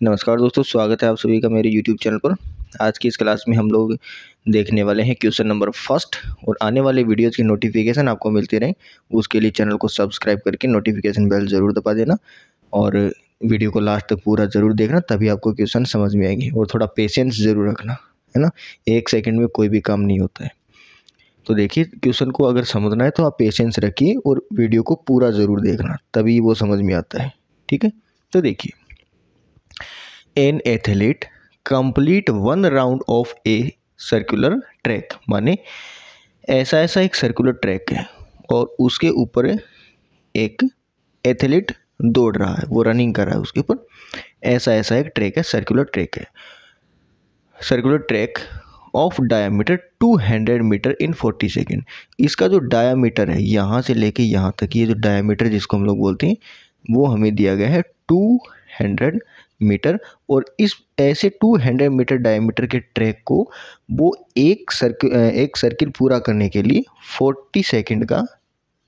नमस्कार दोस्तों, स्वागत है आप सभी का मेरे YouTube चैनल पर। आज की इस क्लास में हम लोग देखने वाले हैं क्वेश्चन नंबर फर्स्ट। और आने वाले वीडियोज़ की नोटिफिकेशन आपको मिलती रहे उसके लिए चैनल को सब्सक्राइब करके नोटिफिकेशन बेल ज़रूर दबा देना और वीडियो को लास्ट तक पूरा ज़रूर देखना, तभी आपको क्वेश्चन समझ में आएंगे। और थोड़ा पेशेंस ज़रूर रखना, है ना। 1 सेकंड में कोई भी काम नहीं होता है। तो देखिए, क्वेश्चन को अगर समझना है तो आप पेशेंस रखिए और वीडियो को पूरा ज़रूर देखना, तभी वो समझ में आता है। ठीक है, तो देखिए, an athlete complete 1 round of a circular track, माने ऐसा एक सर्कुलर ट्रैक है और उसके ऊपर एक एथलीट दौड़ रहा है, वो रनिंग कर रहा है उसके ऊपर। ऐसा एक ट्रैक है, सर्कुलर ट्रैक है। Circular track of diameter 200 metre in 40 second. इसका जो डायमीटर है यहाँ से लेके यहाँ तक, ये जो डायमीटर जिसको हम लोग बोलते हैं, वो हमें दिया गया है 200 मीटर। और इस ऐसे 200 मीटर डायमीटर के ट्रैक को वो एक सर्किल पूरा करने के लिए 40 सेकेंड का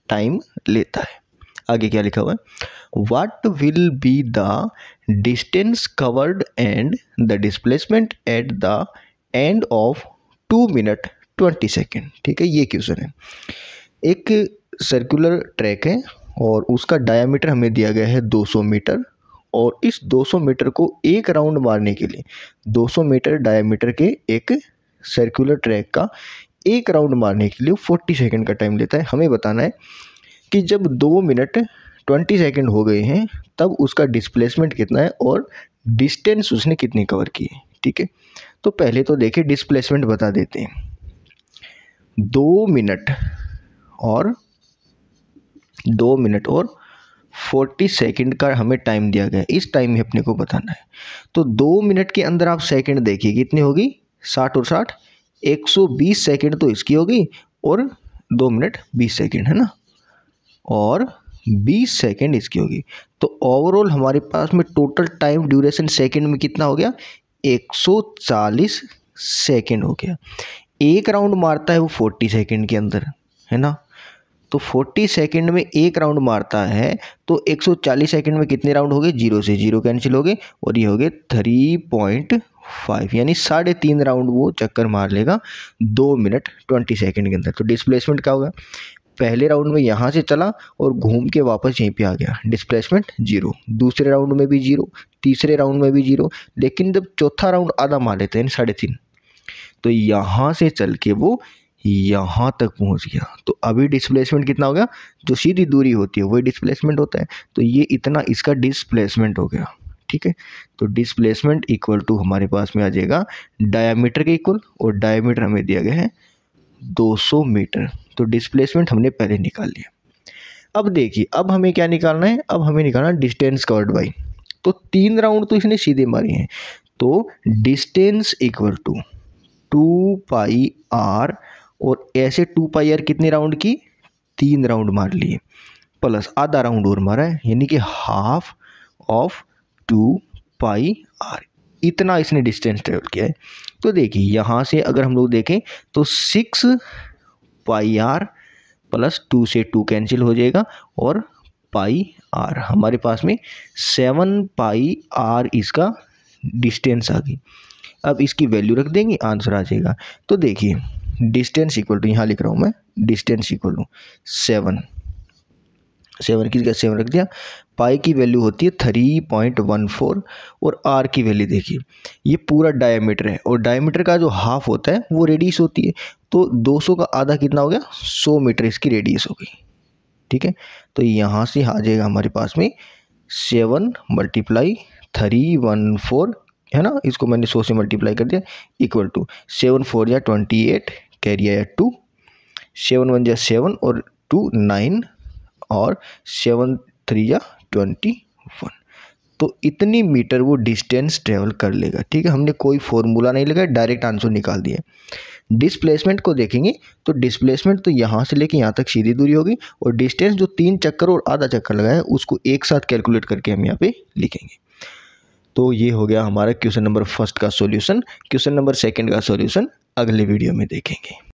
टाइम लेता है। आगे क्या लिखा हुआ है, what will be the distance covered and the displacement at the end of 2 minute 20 second. ठीक है, ये क्वेश्चन है। एक सर्कुलर ट्रैक है और उसका डायमीटर हमें दिया गया है 200 मीटर। और इस 200 मीटर को एक राउंड मारने के लिए 200 मीटर डायमीटर के एक सर्कुलर ट्रैक का एक राउंड मारने के लिए 40 सेकेंड का टाइम लेता है। हमें बताना है कि जब 2 मिनट 20 सेकेंड हो गए हैं तब उसका डिस्प्लेसमेंट कितना है और डिस्टेंस उसने कितनी कवर की है। ठीक है, तो पहले तो देखिए डिस्प्लेसमेंट बता देते हैं। 2 मिनट और 40 सेकंड का हमें टाइम दिया गया है। इस टाइम में अपने को बताना है। तो 2 मिनट के अंदर आप सेकंड देखिए कितनी होगी, 60 और 60 120 सेकंड तो इसकी होगी और 2 मिनट 20 सेकंड, है ना, और 20 सेकंड इसकी होगी। तो ओवरऑल हमारे पास में टोटल टाइम ड्यूरेशन सेकंड में कितना हो गया, 140 सेकंड हो गया। एक राउंड मारता है वो 40 सेकंड के अंदर, है ना। तो 40 सेकंड में एक राउंड मारता है तो 140 सेकंड में कितने राउंड हो गए, 0 से 0 कैंसिल हो गए और ये हो गए 3.5, यानी 3.5 राउंड वो चक्कर मार लेगा 2 मिनट 20 सेकंड के अंदर। तो डिस्प्लेसमेंट क्या होगा, पहले राउंड में यहाँ से चला और घूम के वापस यहीं पे आ गया, डिस्प्लेसमेंट 0। दूसरे राउंड में भी 0, तीसरे राउंड में भी 0। लेकिन जब चौथा राउंड आधा मार लेते हैं 3.5, तो यहाँ से चल के वो यहाँ तक पहुँच गया। तो अभी डिस्प्लेसमेंट कितना हो गया, जो सीधी दूरी होती है वही डिस्प्लेसमेंट होता है। तो ये इतना इसका डिस्प्लेसमेंट हो गया। ठीक है, तो डिस्प्लेसमेंट इक्वल टू हमारे पास में आ जाएगा डायमीटर के इक्वल, और डायमीटर हमें दिया गया है 200 मीटर। तो डिस्प्लेसमेंट हमने पहले निकाल लिया। अब देखिए, अब हमें क्या निकालना है, अब हमें निकालना डिस्टेंस कवर्ड बाई। तो 3 राउंड तो इसने सीधे मारे हैं, तो डिस्टेंस इक्वल टू 2πr, और ऐसे 2πr कितने राउंड की, 3 राउंड मार लिए, प्लस आधा राउंड और मारा है, यानी कि हाफ ऑफ 2πr। इतना इसने डिस्टेंस ट्रेवल किया है। तो देखिए, यहाँ से अगर हम लोग देखें तो 6πr प्लस 2 से 2 कैंसिल हो जाएगा और πr हमारे पास में 7πr इसका डिस्टेंस आ गई। अब इसकी वैल्यू रख देंगे, आंसर आ जाएगा। तो देखिए, डिस्टेंस इक्वल टू, यहाँ लिख रहा हूँ मैं, डिस्टेंस इक्वल टू 7 की जगह 7 रख दिया। पाई की वैल्यू होती है 3.14 और आर की वैल्यू देखिए, ये पूरा डायमीटर है और डायमीटर का जो हाफ होता है वो रेडियस होती है। तो 200 का आधा कितना हो गया, 100 मीटर इसकी रेडियस हो गई। ठीक है, तो यहाँ से आ जाएगा हमारे पास में 7 × 314, है ना। इसको मैंने 100 से मल्टीप्लाई कर दिया, इक्वल टू 7 4 या 28, कैरी आया 2, 7 1 या 7 और 2 9 और 7 3 या 21। तो इतनी मीटर वो डिस्टेंस ट्रेवल कर लेगा। ठीक है, हमने कोई फॉर्मूला नहीं लगाया, डायरेक्ट आंसर निकाल दिया। डिस्प्लेसमेंट को देखेंगे तो डिस्प्लेसमेंट तो यहाँ से लेके यहाँ तक सीधी दूरी होगी, और डिस्टेंस जो 3 चक्कर और आधा चक्कर लगाया है उसको एक साथ कैलकुलेट करके हम यहाँ पे लिखेंगे। तो ये हो गया हमारा क्वेश्चन नंबर फर्स्ट का सॉल्यूशन। क्वेश्चन नंबर सेकंड का सॉल्यूशन अगले वीडियो में देखेंगे।